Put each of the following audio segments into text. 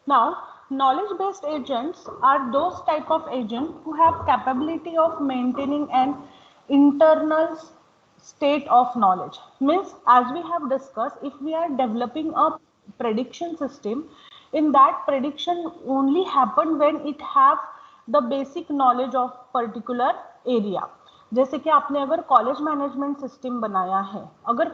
Now, knowledge-based agents are those type of agents who have capability of maintaining an internal state of knowledge. Means, as we have discussed, if we are developing a prediction system, in that prediction only happen when it have the basic knowledge of particular area. जैसे कि आपने अगर college management system बनाया है, अगर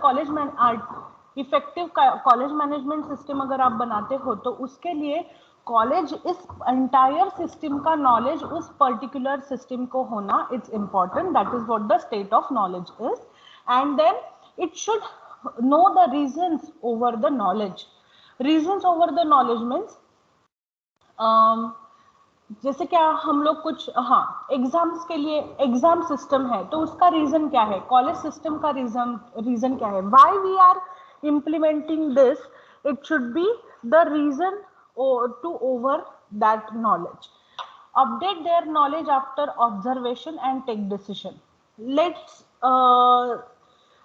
effective college management system अगर आप बनाते हो तो उसके लिए कॉलेज इस एंटायर सिस्टम का नॉलेज उस पर्टिकुलर सिस्टम को होना it's important. That is what the state of knowledge is. And then it should know the reasons over the knowledge. Reasons over the knowledge means जैसे क्या हम लोग कुछ एग्जाम्स के लिए एग्जाम सिस्टम है तो उसका रीजन क्या है, कॉलेज सिस्टम का रीजन क्या है, why we are implementing this, it should be the reason to over that knowledge. Update their knowledge after observation and take decision. Let's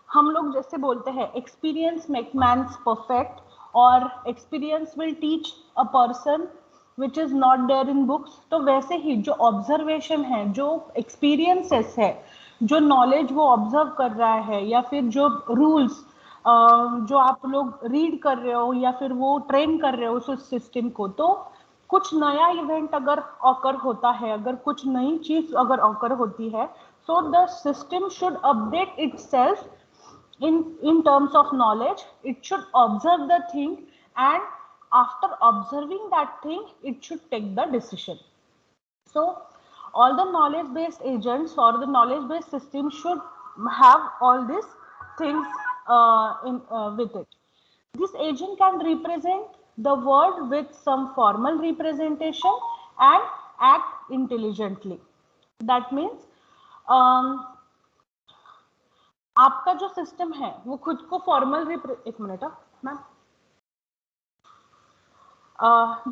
हम लोग जैसे बोलते हैं experience make man's perfect और experience will teach a person which is not there in books. तो वैसे ही जो observation है, जो experiences है, जो knowledge वो observe कर रहा है या फिर जो rules जो आप लोग रीड कर रहे हो या फिर वो ट्रेन कर रहे हो उस सिस्टम को, तो कुछ नया इवेंट अगर ऑकर होता है, अगर कुछ नई चीज अगर ऑकर होती है, so the system should update itself in terms of knowledge. It should observe the thing and after observing that thing it should take the decision. So all the knowledge based agents or the knowledge based system should have all these things with it. This agent can represent the word with some formal representation and act intelligently. That means आपका जो system है वो खुद को formal एक minute ma'am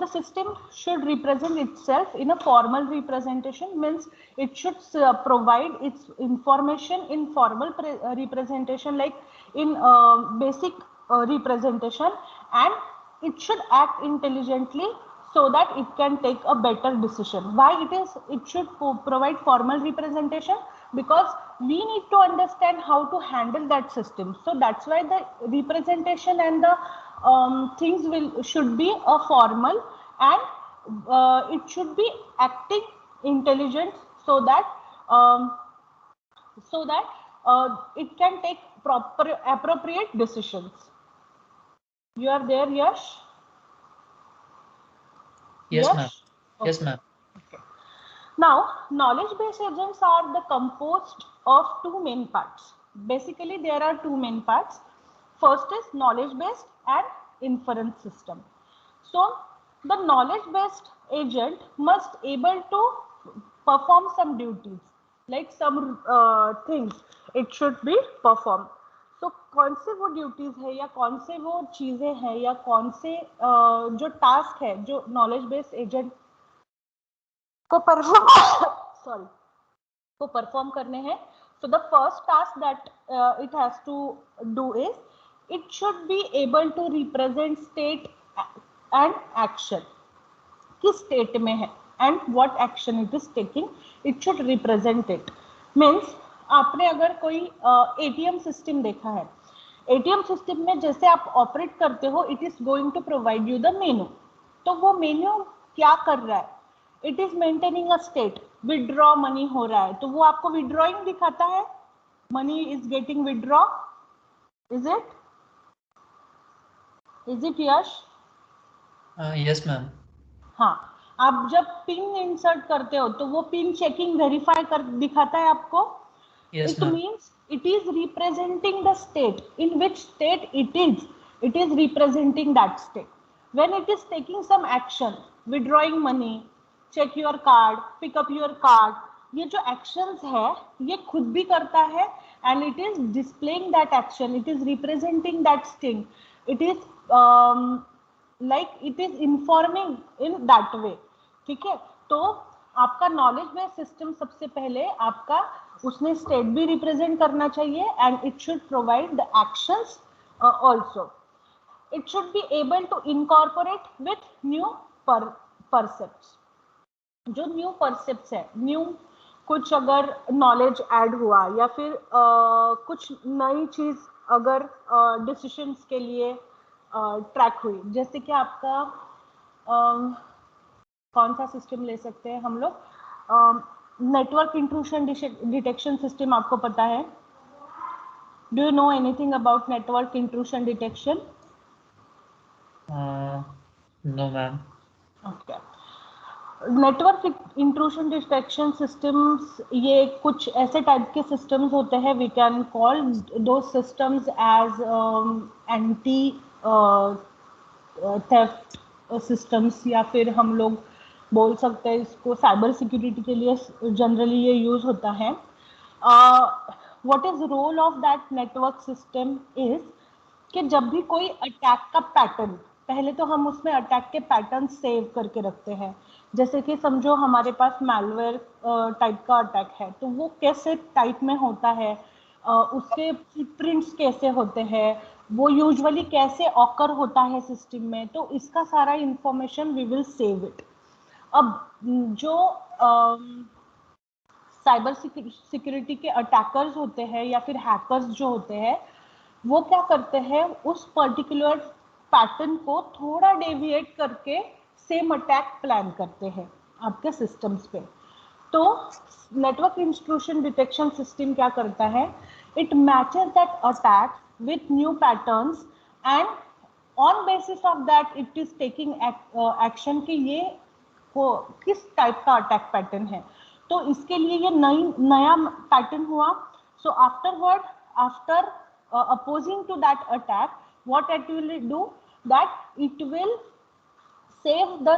the system should represent itself in a formal representation. Means it should provide its information in formal representation, like in basic representation, and it should act intelligently so that it can take a better decision. Why it should provide formal representation? Because we need to understand how to handle that system. So that's why the representation and the things should be a formal, and it should be acting intelligent so that it can take proper appropriate decisions. You are there, Yash? Yes, ma'am. Okay. Yes, ma'am. Okay. Now, knowledge-based agents are composed of two main parts. Basically, there are two main parts. First is knowledge-based and inference system. So, the knowledge-based agent must able to perform some duties, like some things it should be performed. So, कौन से वो duties है या कौन से वो चीजें हैं या कौन से जो टास्क है जो नॉलेज बेस्ड एजेंट को परफॉर्म करने हैं. So the first task that it has to do is it should be able to represent state and action. किस state में है and what action it is taking, it should represent it. Means आपने अगर कोई ATM system देखा है, ATM system में जैसे आप ऑपरेट करते हो, it is going to provide you the menu. तो वो मेन्यू क्या कर रहा है, it is maintaining a state. Withdraw money हो रहा है तो वो आपको विड्रॉइंग दिखाता है, money is getting withdraw. Is it yes? Yes ma'am. हाँ, आप जब पिन इंसर्ट करते हो तो वो पिन चेकिंग वेरीफाई कर दिखाता है आपको. Yes, it means it is representing the state, in which state it is representing that state. When it is taking some action, withdrawing money, check your card, pick up your card, ये जो actions है ये खुद भी करता है and it is displaying that action, it is representing that thing, it is like it is informing in that way. ठीक है, तो आपका नॉलेज बेस्ड सिस्टम सबसे पहले आपका उसने स्टेट भी रिप्रेजेंट करना चाहिए and it should provide the actions also. It should be able to incorporate with new percepts. जो न्यू परसेप्ट्स है, न्यू कुछ अगर नॉलेज ऐड हुआ या फिर कुछ नई चीज अगर डिसीजंस के लिए ट्रैक हुई, जैसे कि आपका कौन सा सिस्टम ले सकते हैं हम लोग, नेटवर्क इंट्रूशन डिटेक्शन सिस्टम, आपको पता है? Do you know anything about network intrusion detection? No, ma'am. Okay, network intrusion detection systems, ये कुछ ऐसे टाइप के सिस्टम्स होते हैं, we can call those systems as anti theft systems, या फिर हम लोग बोल सकते हैं इसको साइबर सिक्योरिटी के लिए जनरली ये यूज होता है। What is role of that network system is कि जब भी कोई अटैक का पैटर्न, पहले तो हम उसमें अटैक के पैटर्न सेव करके रखते हैं। जैसे कि समझो हमारे पास मैलवेयर टाइप का अटैक है, तो वो कैसे टाइप में होता है, उसके फुटप्रिंट्स कैसे होते हैं, वो यूजुअली कैसे ऑकर होता है सिस्टम में, तो इसका सारा information we will save it. अब जो साइबर सिक्योरिटी के अटैकर्स होते हैं या फिर हैकर्स जो होते हैं, वो क्या करते हैं, उस पर्टिकुलर पैटर्न को थोड़ा डेविएट करके सेम अटैक प्लान करते हैं आपके सिस्टम्स पे। तो नेटवर्क इंट्रूशन डिटेक्शन सिस्टम क्या करता है, it matches that attack with new patterns and on basis of that it is taking action कि ये को किस टाइप का अटैक पैटर्न है। तो इसके लिए ये नया पैटर्न हुआ, so afterward, after opposing to that attack, what it will do, that it will save the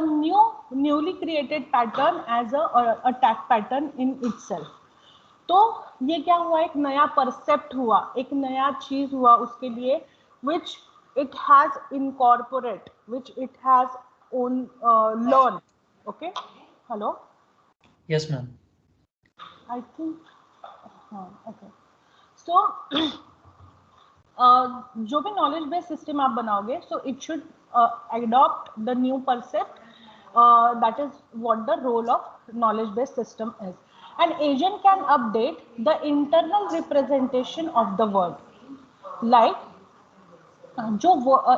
newly created pattern as a attack pattern in itself। तो ये क्या हुआ, एक नया परसेप्ट हुआ, एक नया चीज हुआ उसके लिए, which it has incorporate, which it has own learn। okay, hello, Yes, ma'am. I think okay, so जो भी नॉलेज बेस्ड सिस्टम आप बनाओगे, so it should adopt the new percept, that is what the role of knowledge based system is। an agent can update the internal representation of the word, like जो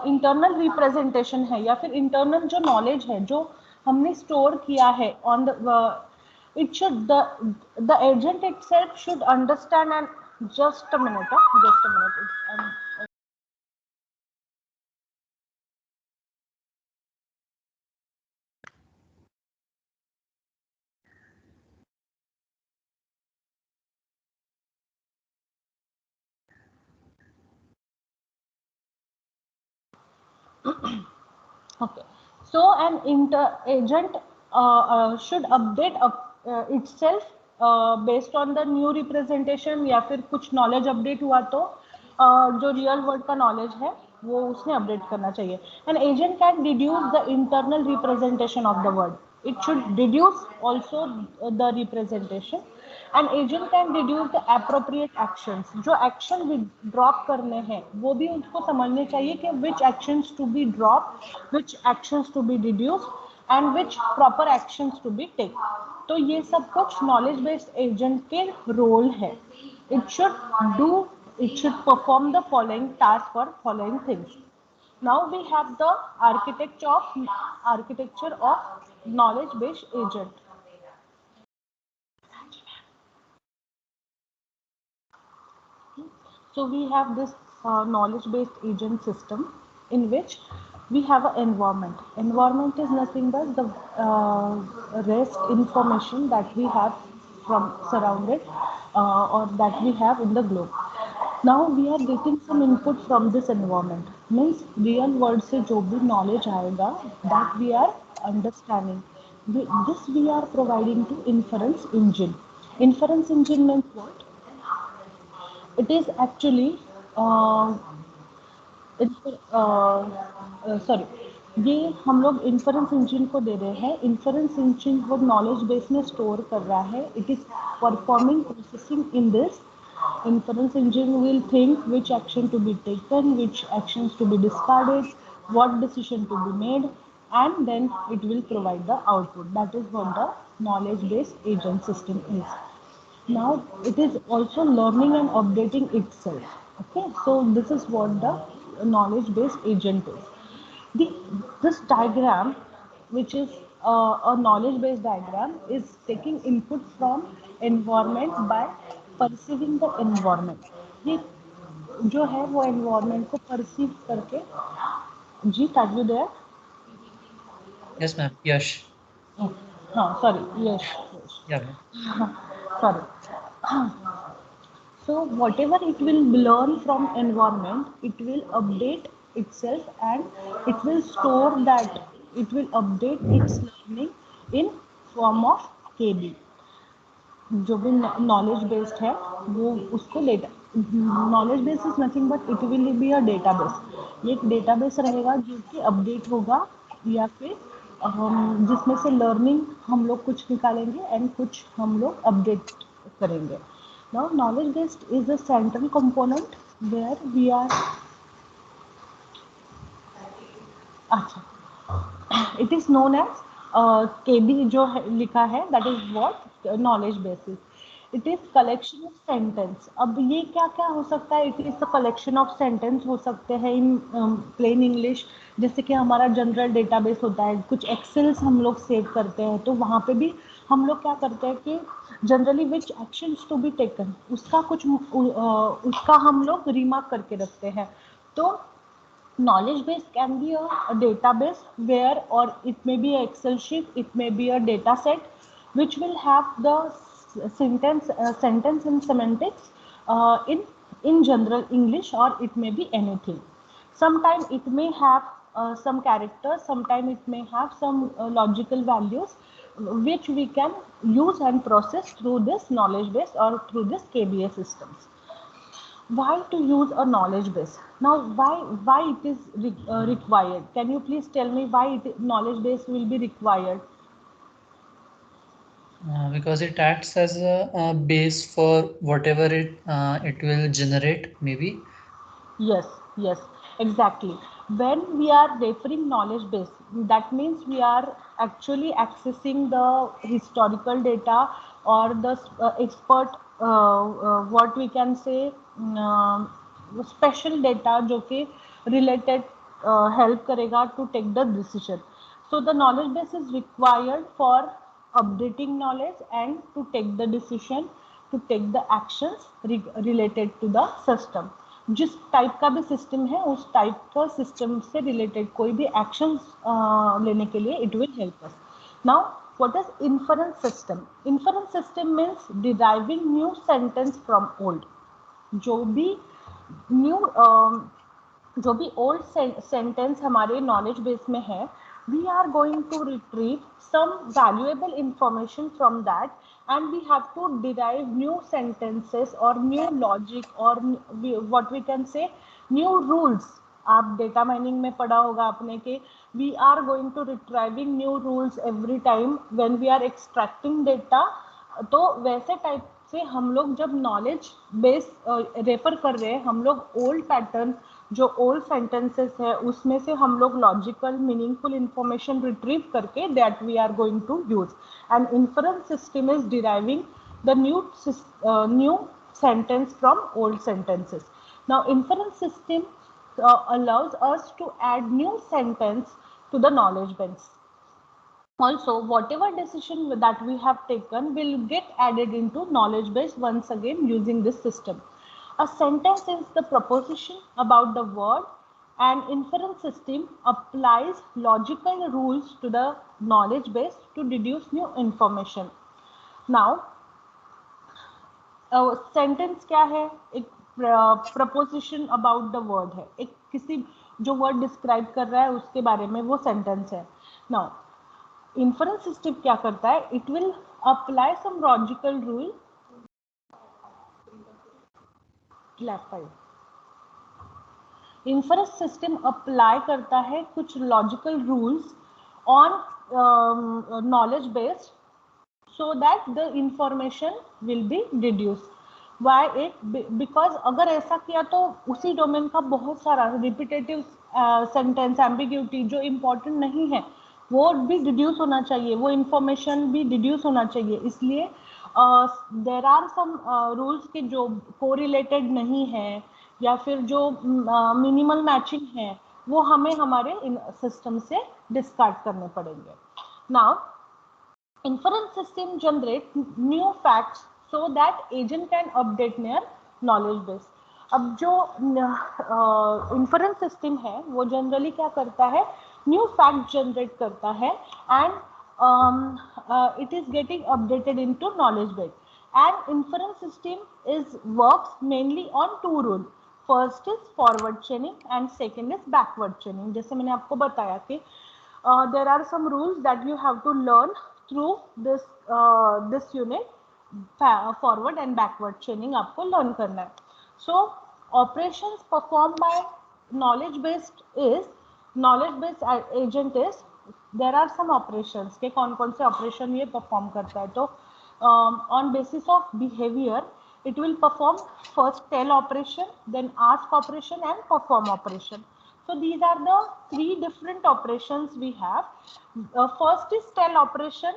internal representation है या फिर internal जो knowledge है जो हमने store किया है on the, it should the agent itself should understand and just a minute, just a minute, okay, so an agent should update itself based on the new representation, या फिर कुछ knowledge update हुआ तो जो real world का knowledge है वो उसने अपडेट करना चाहिए। An agent can deduce the internal representation of the word, it should deduce also the representation। an agent can deduce the appropriate actions, जो एक्शन ड्रॉप करने हैं वो भी उसको समझने चाहिए कि which actions to be dropped, which actions to be deduced and which proper actions to be taken। तो ये सब कुछ नॉलेज बेस्ड एजेंट के रोल है। it should perform the following task or following things। now we have the architecture of knowledge based agent। so we have this knowledge based agent system in which we have an environment is nothing but the rest information that we have from surrounded or that we have in the globe। now we are getting some input from this environment, means real world से जो भी knowledge आएगा that we are understanding, this we are providing to inference engine। inference engine means what? it is actually sorry, ये हम लोग inference engine को दे रहे हैं। इन्फरेंस इंजन वो नॉलेज बेस में स्टोर कर रहा है, it is performing processing in this. inference engine will think which action to be taken, which actions to be discarded, what decision to be made, and then it will provide the output. That is what the knowledge based agent system is. Now it is also learning and updating itself. Okay, so this is what the knowledge based agent is. This diagram, which is a knowledge based diagram, is taking input from environment by perceiving the environment. ये जो है वो environment को perceive करके, जी are you there? Yes, ma'am. Yash. हाँ sorry, yes, Yeah, ma'am. sorry. So whatever it will learn from environment, it will update itself and it will store that, it will update its learning in form of KB. जो भी knowledge based है वो उसको data, knowledge base is nothing but it will be a database. ये एक database रहेगा जो कि अपडेट होगा, या फिर जिसमें से लर्निंग हम लोग कुछ निकालेंगे एंड कुछ हम लोग अपडेट करेंगे. Now knowledge based is a central component where we are, अच्छा, it is known as KB जो है लिखा है, that is what knowledge base is. It is collection of sentence. अब ये क्या क्या हो सकता है? It is a collection of sentence हो सकते हैं in plain English. जैसे कि हमारा जनरल डेटाबेस होता है, कुछ एक्सेल्स हम लोग सेव करते हैं, तो वहाँ पे भी हम लोग क्या करते हैं कि generally which actions to be taken, उसका कुछ उसका हम लोग रिमार्क करके रखते हैं. तो knowledge base can be a database where, or it may be an Excel sheet, it may be a data set which will have the sentence and semantics in general English, or it may be anything. Sometimes it may have some characters, sometimes it may have some logical values which we can use and process through this knowledge base or through this KBA systems. Why to use a knowledge base? Now why it is required? Can you please tell me why knowledge base will be required? Because it acts as a base for whatever it will generate, maybe. Yes, exactly. When we are referring knowledge base, that means we are actually accessing the historical data or the expert, what we can say, special data जो कि related help करेगा to take the decision. So the knowledge base is required for updating knowledge and to take the decision, to take the actions related to the system. जिस type का भी system है उस type का system से related कोई भी actions लेने के लिए it will help us. Now what is inference system? Inference system means deriving new sentence from old. जो भी न्यू जो भी ओल्ड सेंटेंस हमारे नॉलेज बेस में है, we are going to retrieve some valuable information from that, and we have to derive new sentences or new logic or what we can say new rules. आप data mining में पढ़ा होगा आपने कि we are going to retrieving new rules every time when we are extracting data. तो वैसे type से हम लोग जब नॉलेज बेस रेफर कर रहे हैं, हम लोग ओल्ड पैटर्न जो ओल्ड सेंटेंसेस है उसमें से हम लोग लॉजिकल मीनिंगफुल इंफॉर्मेशन रिट्रीव करके that we are going to use. And inference system is deriving the new sentence from old sentences. Now inference system allows us to add new sentence to the knowledge base. Also, whatever decision that we have taken will get added into knowledge base once again using this system. A sentence is the proposition about the word, and inference system applies logical rules to the knowledge base to deduce new information. Now, sentence क्या है? एक preposition about the word है, एक किसी जो word describe कर रहा है उसके बारे में वो सेंटेंस है. नाउ इन्फरेंस सिस्टम क्या करता है? It will apply some logical rule. Inference system apply करता है कुछ logical rules on knowledge based so that the information will be deduced. Why it? Because अगर ऐसा किया तो उसी डोमेन का बहुत सारा रिपीटेटिव सेंटेंस एम्बिग्यूटी जो इम्पोर्टेंट नहीं है वो भी डिड्यूस होना चाहिए, वो इंफॉर्मेशन भी डिड्यूस होना चाहिए। इसलिए देर आर सम रूल्स के जो कोरिलेटेड नहीं है या फिर जो मिनिमल मैचिंग है वो हमें हमारे सिस्टम से डिस्कार्ड करने पड़ेंगे। Now inference system generate new facts so that agent can update their knowledge base। अब जो inference system है वो जनरली क्या करता है, न्यू फैक्ट जनरेट करता है and it is getting updated into knowledge base। and inference system is works mainly on two rules, first is forward chaining and second is backward chaining। जैसे मैंने आपको बताया कि there are some rules that you have to learn through this unit, forward and backward chaining आपको learn करना है। so operations performed by knowledge based agent is, there are some operations के कौन कौन से operation ये perform करता है। तो on basis of behavior it will perform first tell operation, then ask operation and perform operation। so these are the three different operations we have। first is tell operation।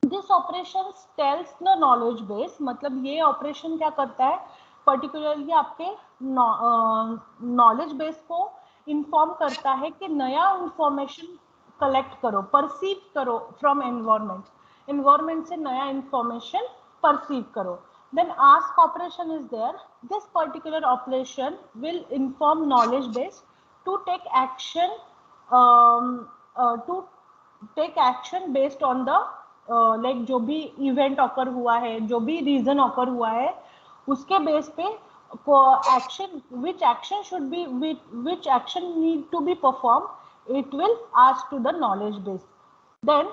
this operation tells the knowledge base, मतलब ये operation क्या करता है, particularly आपके knowledge base को inform करता है कि नया information collect करो, perceive करो from environment से नया information perceive करो। then ask operation is there। this particular operation will inform knowledge base to take action based on the like जो भी इवेंट ऑकर हुआ है, जो भी रीजन ऑकर हुआ है उसके बेस पे action, which action should be, which action need to be performed, it will ask to the knowledge base। then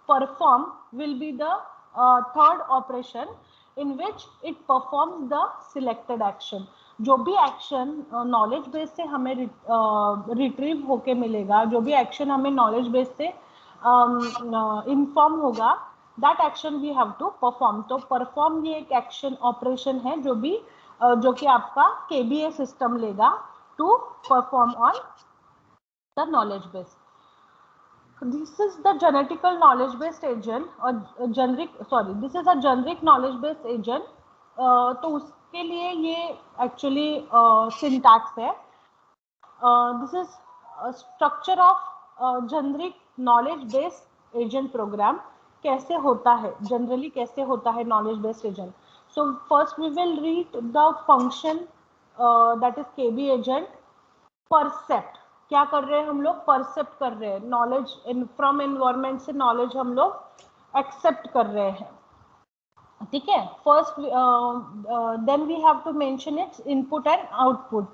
perform will be the third operation in which it performs the selected action। जो भी action knowledge base से हमें retrieve होके मिलेगा, जो भी action हमें knowledge base से इन्फॉर्म होगा, that action we have to perform. तो परफॉर्म ये एक एक्शन ऑपरेशन है जो कि आपका केबीए सिस्टम लेगा to perform on the knowledge base. this is the genetical knowledge based agent और this is a generic knowledge based agent। तो उसके लिए ये एक्चुअली सिंटैक्स है। this is a structure of generic knowledge based agent program। कैसे होता है generally, कैसे होता है knowledge based agent. So first we will read the function that is KB agent. Percept, क्या कर रहे हैं हम लोग, परसेप्ट कर रहे हैं नॉलेज फ्रॉम एनवायरमेंट से, नॉलेज हम लोग एक्सेप्ट कर रहे हैं, ठीक है। First then we have to mention its input and output.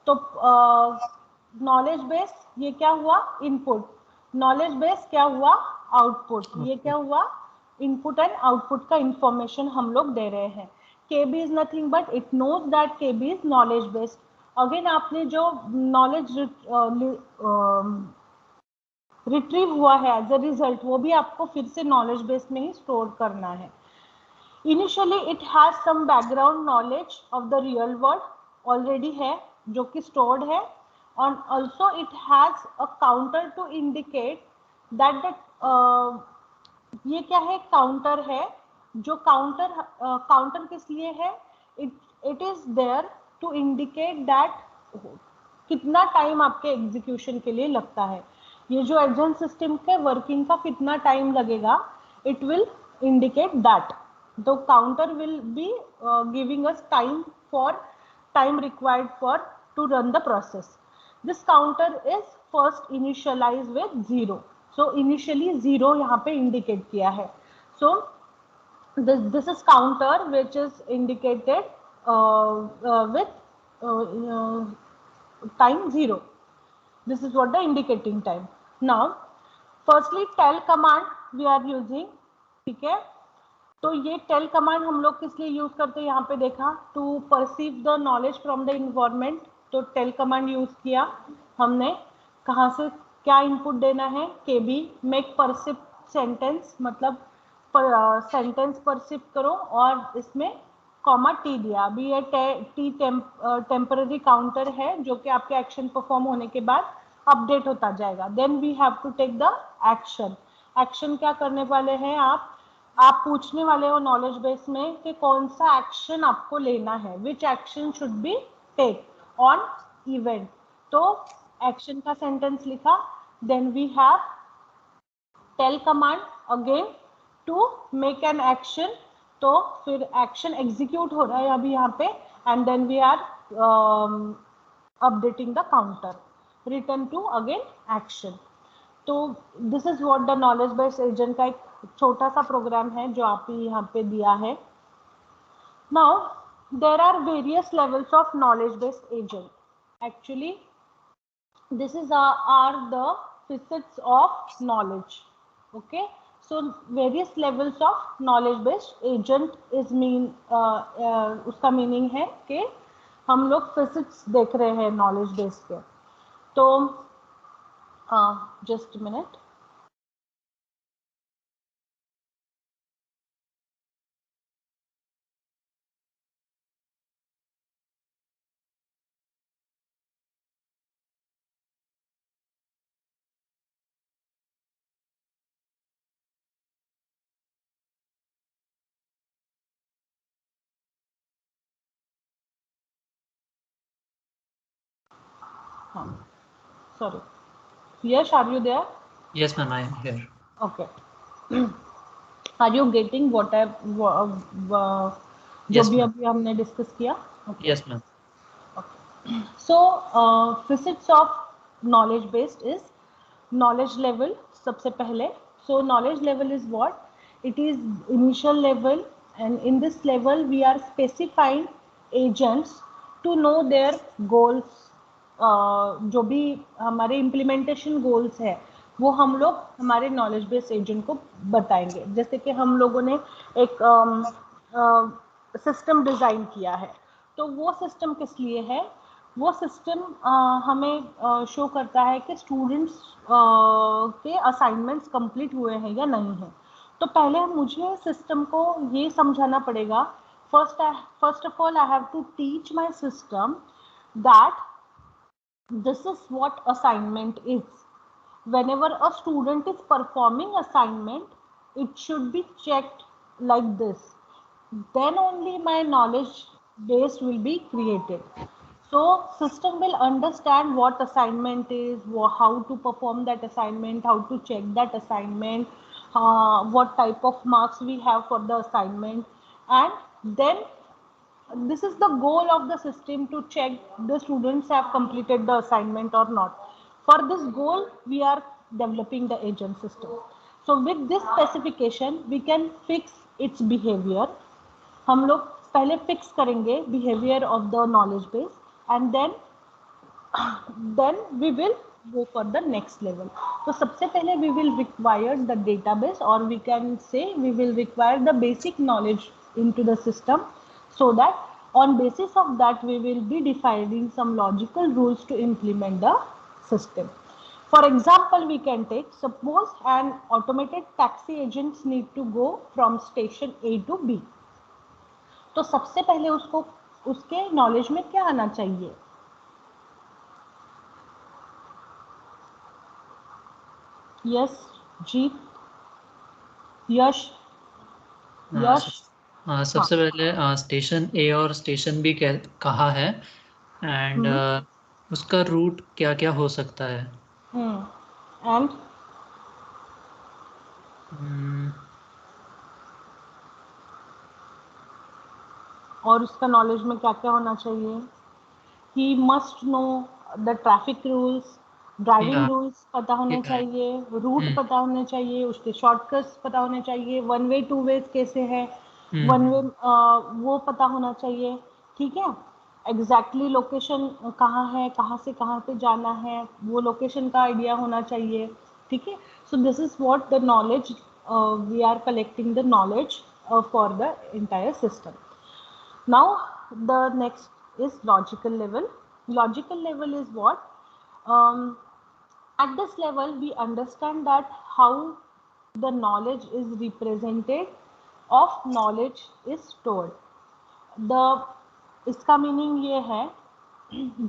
तो नॉलेज बेस ये क्या हुआ, इनपुट, नॉलेज बेस क्या हुआ, आउटपुट, ये क्या हुआ, इनपुट एंड आउटपुट का इंफॉर्मेशन हम लोग दे रहे हैं। KB is nothing but it knows that KB is knowledge based. Again आपने जो नॉलेज रिट्रीव हुआ है एज अ रिजल्ट, वो भी आपको फिर से नॉलेज बेस में ही स्टोर करना है। Initially it has some background knowledge of the real world already है जो कि स्टोर्ड है, और also it has a counter to indicate that ये क्या है, काउंटर है। जो काउंटर किस लिए है, it is there to indicate that कितना टाइम आपके एग्जीक्यूशन के लिए लगता है, ये जो एजेंट सिस्टम के वर्किंग का कितना टाइम लगेगा, इट विल इंडिकेट दैट। तो counter will be giving us time required for to run the process. This counter is first initialize with 0। So initially 0 यहाँ पे इंडिकेट किया है। सो this is counter which is indicated with time 0. This is what the indicating time. Now firstly tell command we are using, ठीक है। तो ये tail command हम लोग किस लिए यूज करते हैं, यहाँ पे देखा, to perceive the knowledge from the environment. तो टेल कमांड यूज किया हमने, कहाँ से क्या इनपुट देना है, केबी मेक परसिव सेंटेंस, मतलब सेंटेंस परसिव करो, और इसमें कॉमा टी दिया। अभी ये टी टेम्पररी काउंटर है जो कि आपके एक्शन परफॉर्म होने के बाद अपडेट होता जाएगा. Then we have to take the action. Action क्या करने वाले हैं आप पूछने वाले हो नॉलेज बेस में कि कौन सा एक्शन आपको लेना है, which action should be take on event. तो एक्शन का सेंटेंस लिखा. Then we have tell command again to make an action. तो फिर एक्शन एग्जीक्यूट हो रहा है अभी यहाँ पे. And then we are updating the counter. Return to again action. तो this is what the knowledge based agent का एक छोटा सा प्रोग्राम है जो आप यहाँ पे दिया है. Now there are various levels of knowledge based agent. Actually this is are the facets of knowledge. Okay, so various levels of knowledge based agent is mean उसका मीनिंग है कि हम लोग फिजिक्स देख रहे हैं नॉलेज बेस के. तो just minute. Sorry. Yash, are you there? Yes, ma'am, I am here. Okay. Are you getting what I जो Yes, भी ma'am. अभी हमने डिस्कस किया? Okay. Yes, ma'am. So physics of knowledge based is knowledge level. सबसे पहले, so knowledge level is what? It is initial level, and in this level we are specifying agents to know their goals. जो भी हमारे implementation goals है वो हम लोग हमारे नॉलेज बेस्ड एजेंट को बताएंगे. जैसे कि हम लोगों ने एक सिस्टम डिज़ाइन किया है, तो वो सिस्टम किस लिए है? वो सिस्टम हमें शो करता है कि स्टूडेंट्स के असाइनमेंट्स कंप्लीट हुए हैं या नहीं हैं. तो पहले मुझे सिस्टम को ये समझाना पड़ेगा. First of all I have to teach my system that this is what assignment is. Whenever a student is performing assignment, it should be checked like this. Then only my knowledge base will be created. So system will understand what assignment is, how to perform that assignment, how to check that assignment, what type of marks we have for the assignment. And then this is the goal of the system, to check the students have completed the assignment or not. For this goal we are developing the agent system. So with this specification we can fix its behavior. हम लोग पहले fix करेंगे behavior of the knowledge base, and then we will go for the next level. तो सबसे पहले we will require the database, or we can say we will require the basic knowledge into the system, so that on basis of that we will be defining some logical rules to implement the system. For example, we can take, suppose an automated taxi agents need to go from station A to B. तो सबसे पहले उसको उसके knowledge में क्या आना चाहिए? Yes जीत, यश. सबसे पहले स्टेशन ए और स्टेशन बी कहा है, एंड उसका रूट क्या क्या हो सकता है? एंड और उसका नॉलेज में क्या क्या होना चाहिए? He must know the traffic rules, driving rules पता होने चाहिए, रूट पता होने चाहिए, उसके शॉर्टकट्स पता होने चाहिए, वन वे टू वे कैसे है, वन वे वो पता होना चाहिए. ठीक है. एग्जैक्टली लोकेशन कहाँ है, कहाँ से कहाँ पे जाना है, वो लोकेशन का आइडिया होना चाहिए. ठीक है. So this is what the knowledge we are collecting the knowledge for the entire system. Now the next is logical level. Logical level is what? At this level we understand that how the knowledge is represented, of knowledge is stored. The इसका meaning ये है,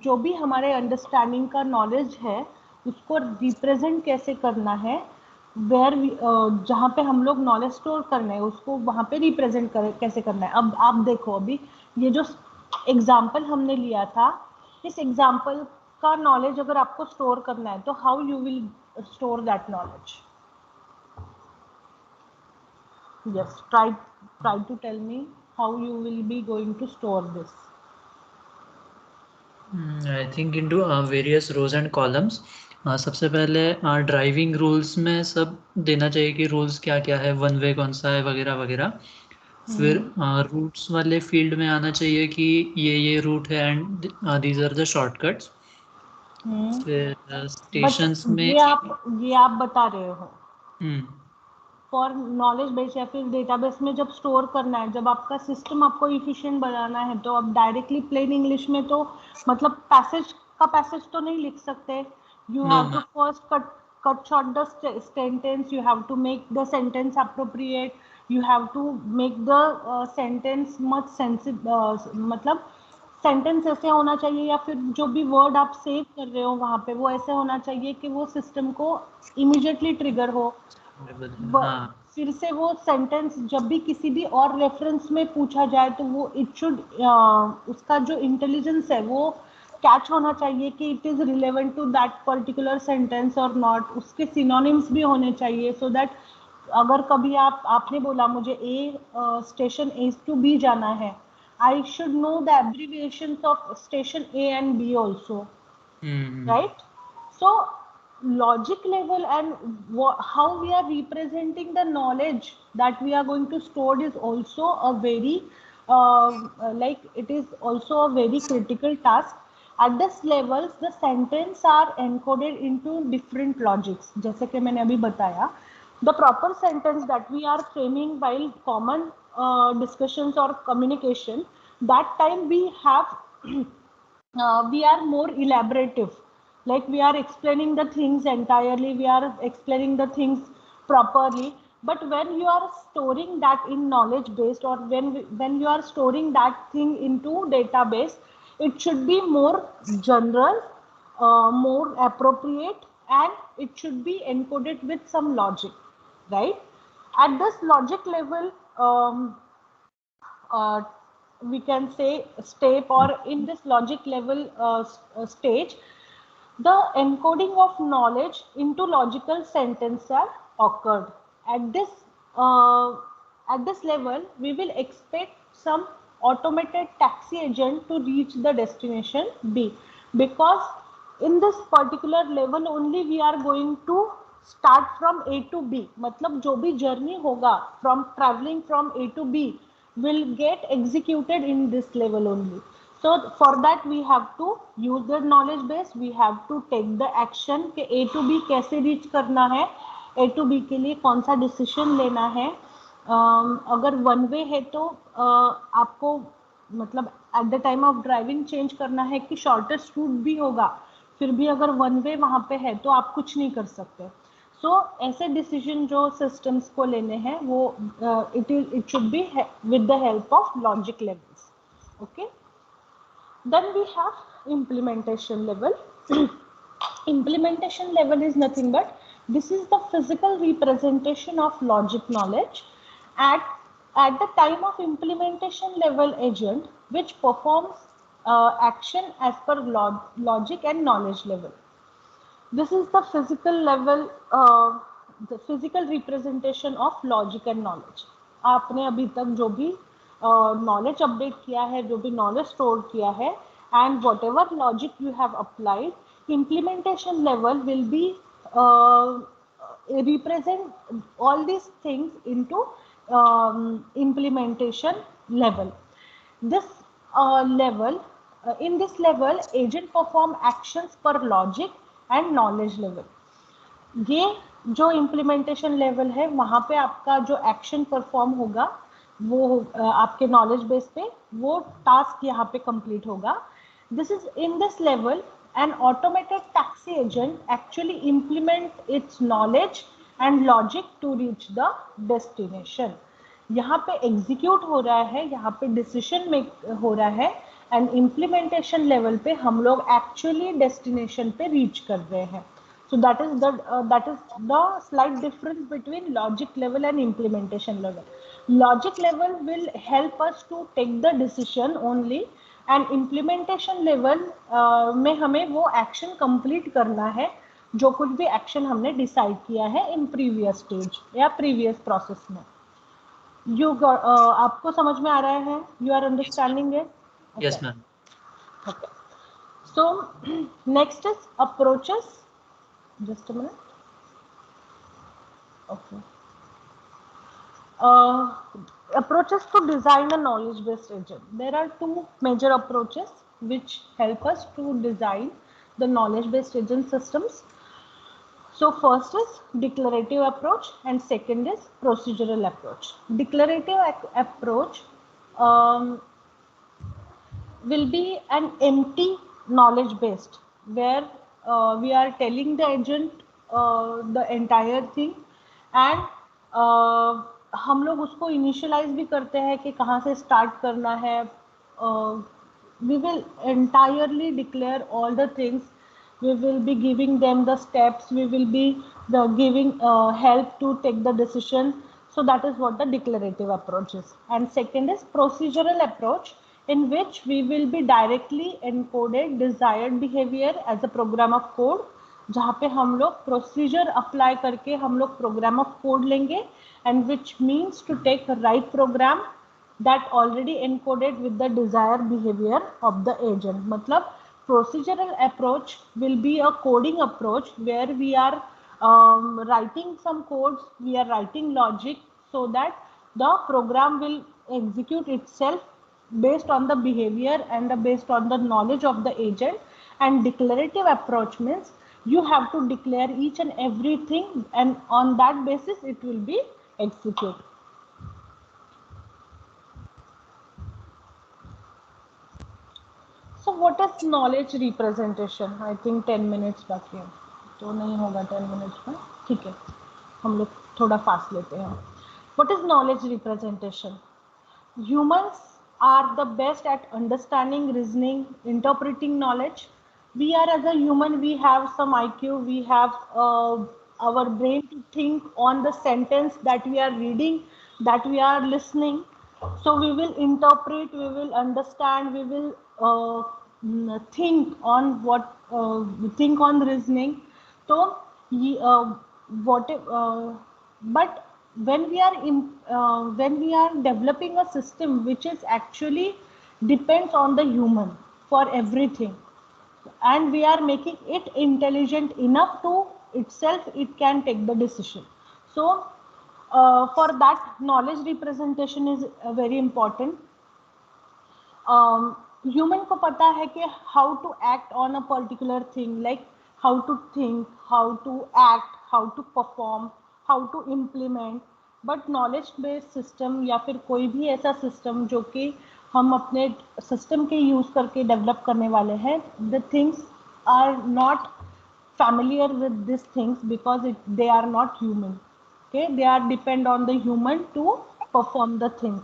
जो भी हमारे understanding का knowledge है उसको represent कैसे करना है, जहाँ पे हम लोग नॉलेज स्टोर करना है उसको वहाँ पे रिप्रेजेंट कैसे करना है। अब आप देखो, अभी ये जो एग्जाम्पल हमने लिया था, इस एग्जाम्पल का नॉलेज अगर आपको स्टोर करना है तो how you will store that knowledge? Yes, try to tell me how you will be going to store this. I think into various rows and columns. सबसे पहले ड्राइविंग रूल्स में सब देना चाहिए कि रूल्स क्या क्या है, वन वे कौन सा है वगैरह वगैरह। फिर रूट्स वाले फील्ड में आना चाहिए कि ये रूट है and these are the shortcuts. फिर स्टेशंस बट में ये आप बता रहे हो हम्म फॉर नॉलेज बेस या फिर डेटाबेस में जब स्टोर करना है, जब आपका सिस्टम आपको इफिशिएंट बनाना है, तो आप डायरेक्टली प्लेन इंग्लिश में तो मतलब पैसेज तो नहीं लिख सकते। You know have to first cut short the sentence, you have to make the sentence appropriate, you have to make the sentence much sensitive, मतलब सेंटेंस ऐसे होना चाहिए या फिर जो भी वर्ड आप सेव कर रहे हो वहाँ पे वो ऐसे होना चाहिए कि वो सिस्टम को इमीडिएटली ट्रिगर हो। हाँ फिर से वो सेंटेंस जब भी किसी भी और रेफरेंस में पूछा जाए तो वो इट शुड उसका जो इंटेलिजेंस है वो कैच होना चाहिए कि it is relevant to that particular sentence और नॉट। उसके सिनोनिम्स भी होने चाहिए सो दैट अगर कभी आपने बोला मुझे a station A to B जाना है, I should know the abbreviations of station A and B also, right? So logic level and how we are representing the knowledge that we are going to store is also a very like it is also a very critical task. At this levels the sentence are encoded into different logics, जैसे कि मैंने अभी बताया, the proper sentence that we are framing while common discussions or communication, that time we have we are more elaborative, like we are explaining the things entirely, we are explaining the things properly. But when you are storing that in knowledge based, or when you are storing that thing into database, it should be more general, more appropriate, and it should be encoded with some logic, right? At this logic level, uh, we can say step, or in this logic level stage, the encoding of knowledge into logical sentence are occurred. At this uh, at this level we will expect some automated taxi agent to reach the destination B, because in this particular level only we are going to start from A to B, मतलब जो भी journey होगा from traveling from A to B will get executed in this level only. So for that we have to use the knowledge base, we have to take the action कि A to B कैसे reach करना है, A to B के लिए कौन सा decision लेना है। अगर वन वे है तो आपको मतलब at the time of driving change करना है कि शॉर्टेस्ट रूट भी होगा, फिर भी अगर वन वे वहाँ पे है तो आप कुछ नहीं कर सकते। सो ऐसे डिसीजन जो सिस्टम्स को लेने हैं वो it should be with the help of logic levels. Okay, then we have implementation level. Implementation level is nothing but this is the physical representation of logic knowledge at the time of implementation level agent which performs action as per logic and knowledge level. This is the physical level, the physical representation of logic and knowledge. आपने अभी तक जो भी knowledge update किया है, जो भी knowledge store किया है, and whatever logic you have applied, implementation level will be represent all these things into implementation level. This level, in this level, agent perform actions per logic and knowledge level. ये जो implementation level है वहाँ पे आपका जो action perform होगा वो आपके नॉलेज बेस पे वो टास्क यहाँ पे कंप्लीट होगा। This is in this level an automated taxi agent actually implement its knowledge and logic to reach the destination. यहाँ पे एग्जीक्यूट हो रहा है, यहाँ पे डिसीजन मेक हो रहा है, एंड इम्प्लीमेंटेशन लेवल पे हम लोग एक्चुअली डेस्टिनेशन पे रीच कर रहे हैं। So that is the slight difference between logic level and implementation level. Logic level will help us to take the decision only, and implementation level में हमें वो action complete करना है जो कुछ भी action हमने decide किया है in previous stage या previous process में. आपको समझ में आ रहा है? You are understanding it? Yes, Okay. ma'am. Okay. So next is approaches. Just a minute. Okay. Approaches to design a knowledge-based agent. There are two major approaches which help us to design the knowledge-based agent systems. So first is declarative approach and second is procedural approach. Declarative approach will be an empty knowledge-based, where we are telling the agent the entire thing, and हम लोग उसको initialise भी करते हैं कि कहाँ से start करना है. We will entirely declare all the things. We will be giving them the steps. We will be giving help to take the decision. So that is what the declarative approach is. And second is procedural approach, in which we will be directly encoded desired behavior as a program of code, जहाँ पे हम लोग procedure apply करके हम लोग program of code लेंगे, and which means to take right program that already encoded with the desire behaviour of the agent. मतलब procedural approach will be a coding approach where we are writing some codes, we are writing logic so that the program will execute itself based on the behavior and based on the knowledge of the agent. And declarative approach means you have to declare each and everything, and on that basis it will be executed. So what is knowledge representation? I think 10 minutes बाकी है तो नहीं होगा 10 minutes में. ठीक है, हम लोग थोड़ा फास्ट लेते हैं. What is knowledge representation? Humans are the best at understanding, reasoning, interpreting knowledge. We are, as a human, we have some IQ, we have our brain to think on the sentence that we are reading, that we are listening. So we will interpret, we will understand, we will think on think on reasoning. So but when we are developing a system which is actually depends on the human for everything, and we are making it intelligent enough to itself, it can take the decision. So for that, knowledge representation is very important. Human को पता है कि how to act on a particular thing, like how to think, how to act, how to perform, how to implement. But knowledge based system या फिर कोई भी ऐसा system जो कि हम अपने system के use करके develop करने वाले हैं, the things are not familiar with these things because they are not human. Okay, they are depend on the human to perform the things.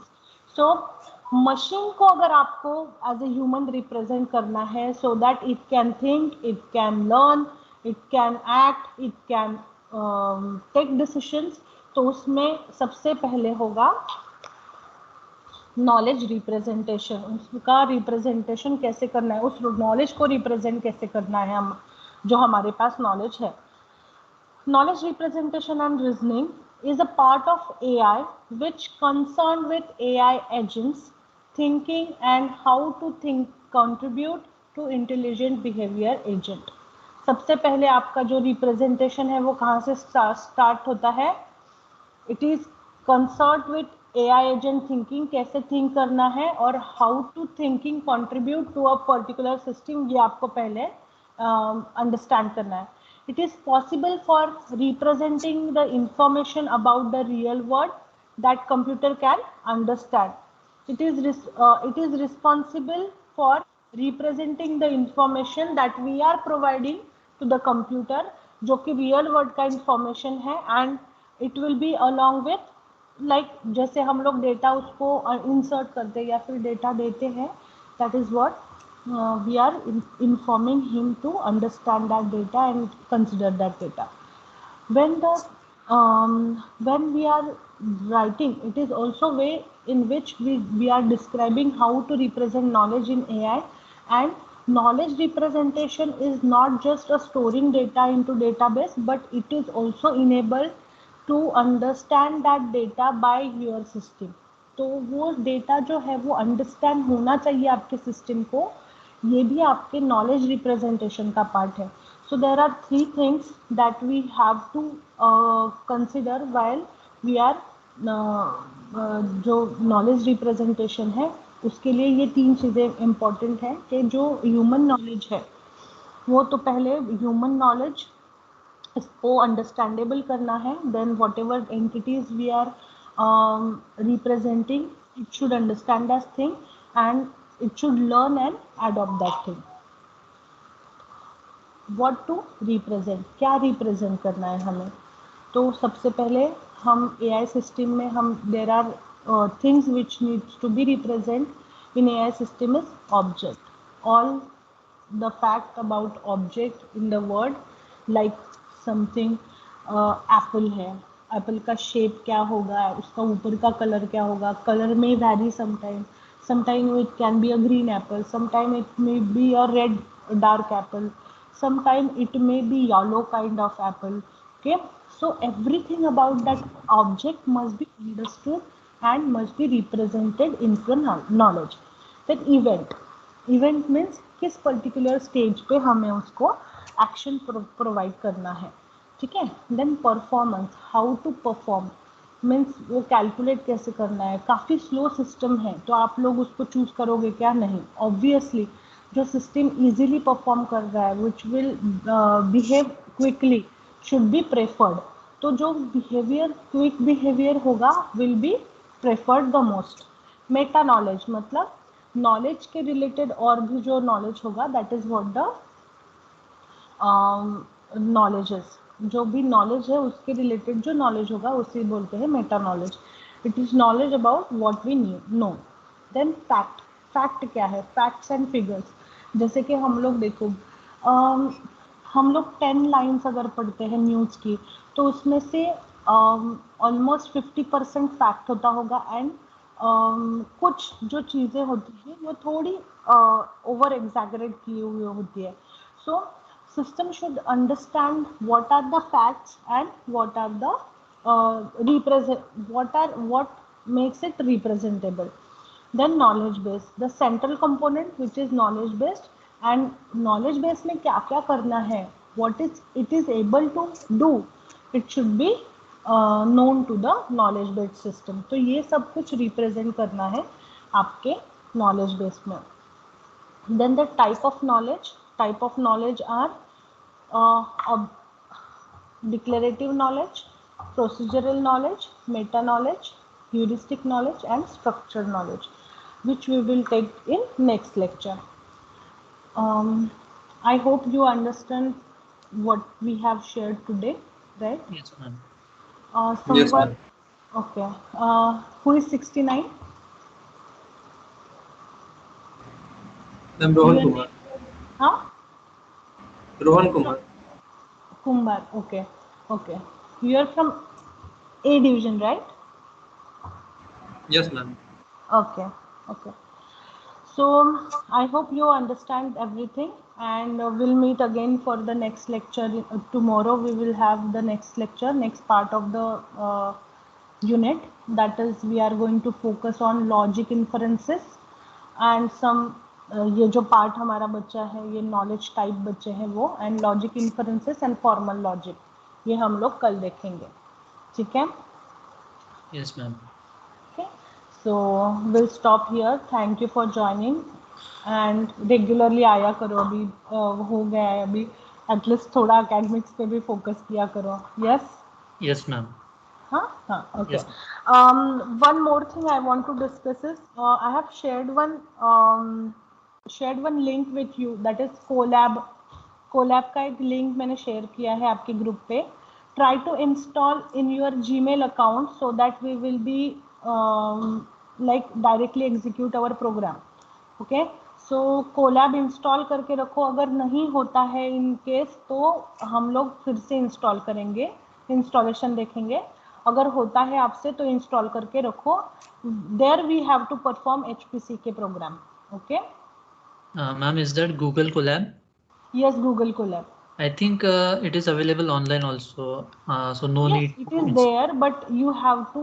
So machine को अगर आपको एज ए ह्यूमन रिप्रेजेंट करना है, so that it can think, it can learn, it can act, it can take decisions, तो उसमें सबसे पहले होगा नॉलेज रिप्रेजेंटेशन. उसका रिप्रेजेंटेशन कैसे करना है, उस नॉलेज को रिप्रेजेंट कैसे करना है हम जो हमारे पास नॉलेज है. Knowledge representation and reasoning is a part of AI which concerned with AI agents thinking and how to think contribute to intelligent behavior agent. सबसे पहले आपका जो रिप्रेजेंटेशन है वो कहाँ से स्टार्ट होता है? It is concern with AI agent thinking, कैसे थिंक करना है और how to thinking contribute to a particular system, ये आपको पहले अंडरस्टैंड करना है. It is possible for representing the information about the real world that computer can understand. It is responsible for representing the information that we are providing to the computer, जो कि real world का information है, and it will be along with like जैसे हम लोग data उसको insert करते हैं या फिर डेटा देते हैं, that is what we are informing him to understand that data and consider that data. When we are writing, it is also way in which we are describing how to represent knowledge in AI. And knowledge representation is not just a storing data into database, but it is also enabled to understand that data by your system. तो वो data जो है वो understand होना चाहिए आपके system को, ये भी आपके नॉलेज रिप्रेजेंटेशन का पार्ट है. So there are three things that we have to consider while we are जो knowledge representation है उसके लिए ये तीन चीज़ें important हैं कि जो human knowledge है वो तो पहले human knowledge इसको अंडरस्टैंडेबल करना है. Then whatever entities we are representing, it should understand that thing and it should learn and adopt that thing. What to represent, क्या रिप्रेजेंट करना है हमें. तो सबसे पहले हम AI सिस्टम में हम there are things which needs to be represent in AI system is object. All the fact about object in the word, like something apple है, एप्पल का शेप क्या होगा, उसका ऊपर का कलर क्या होगा, कलर में vary sometime it can be a green apple, sometime it may be a red dark apple, sometime it may be yellow kind of apple. Okay, so everything about that object must be understood and must be represented in knowledge. That event means किस particular stage पे हमें उसको action provide करना है. ठीक है. Then performance, how to perform means वो calculate कैसे करना है. काफ़ी स्लो सिस्टम है तो आप लोग उसको चूज करोगे क्या? नहीं. ऑब्वियसली जो सिस्टम इजीली परफॉर्म कर रहा है which will behave quickly should be preferred. तो जो बिहेवियर क्विक बिहेवियर होगा will be preferred the most. Meta knowledge मतलब नॉलेज के रिलेटेड और भी जो नॉलेज होगा that is what the knowledges. जो भी नॉलेज है उसके रिलेटेड जो नॉलेज होगा उसे बोलते हैं meta knowledge. It is knowledge about what we know. Then fact. Fact क्या है? Facts and figures. जैसे कि हम लोग देखो, हम लोग 10 लाइन्स अगर पढ़ते हैं न्यूज़ की तो उसमें से ऑलमोस्ट 50% फैक्ट होता होगा एंड कुछ जो चीज़ें होती हैं वो थोड़ी ओवर एग्जैगरेट की हुई होती है. सो system should understand what are the facts and what are the what makes it representable. Then knowledge base, the central component which is knowledge based. and knowledge base में क्या क्या करना है, what is it is able to do, it should be known to the knowledge based system. तो ये सब कुछ represent करना है आपके knowledge base में. Then the type of knowledge are declarative knowledge, procedural knowledge, meta knowledge, heuristic knowledge and structured knowledge, which we will take in next lecture. I hope you understand what we have shared today, right? Yes, ma'am. Yes, ma'am. Okay. Who is 69? I'm Rohan Kumar. Huh? Rohan Kumar. Kumbar. Okay. Okay. You are from A division, right? Yes, ma'am. Okay. Okay. So I hope you understand everything, and we'll meet again for the next lecture. Tomorrow we will have the next lecture, next part of the unit. That is, we are going to focus on logic inferences and some ये जो part हमारा बच्चा है ये knowledge type बच्चे हैं वो, and logic inferences and formal logic, ये हम लोग कल देखेंगे. ठीक है? Yes, ma'am. Okay. So we'll stop here. Thank you for joining. And regularly आया करो. अभी हो गया है, अभी एटलीस्ट थोड़ा academics पे भी फोकस किया करो. Yes? Yes, ma'am. Okay. Yes. One more thing I want to discuss is I have shared one link with you, that is Colab. Colab का एक लिंक मैंने शेयर किया है आपके ग्रुप पे. Try to install in your Gmail account so that we will be like directly execute our program. Okay. So Colab install करके रखो, अगर नहीं होता है इन केस तो हम लोग फिर से इंस्टॉल करेंगे, इंस्टॉलेशन देखेंगे, अगर होता है आपसे तो इंस्टॉल करके रखो. There we have to perform HPC के program. Okay Ma'am, is that Google Colab? Yes, Google Colab. I think it is available online also, so no Yes, need it to is there, but you have to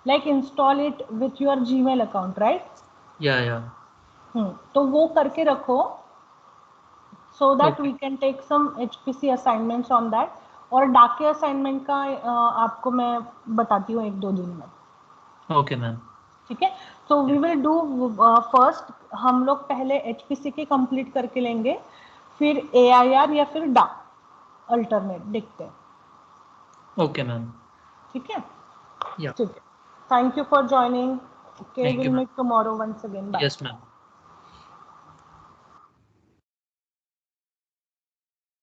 like install it with your Gmail account, right? Yeah, yeah. तो वो करके रखो, so that Okay. we can take some HPC assignments on that. और डाके assignment का आपको मैं बताती हूँ 1-2 दिन में. Okay, ma'am. ठीक है, so we will do first हम लोग पहले HPC के कंप्लीट करके लेंगे, फिर AIR या फिर डा अल्टरनेट देखते हैं. Okay, ma'am. ठीक है. Yeah. ठीक है. Thank you for joining. Okay, Thank you, we'll ma'am. meet tomorrow once again. Bye. Yes, ma'am.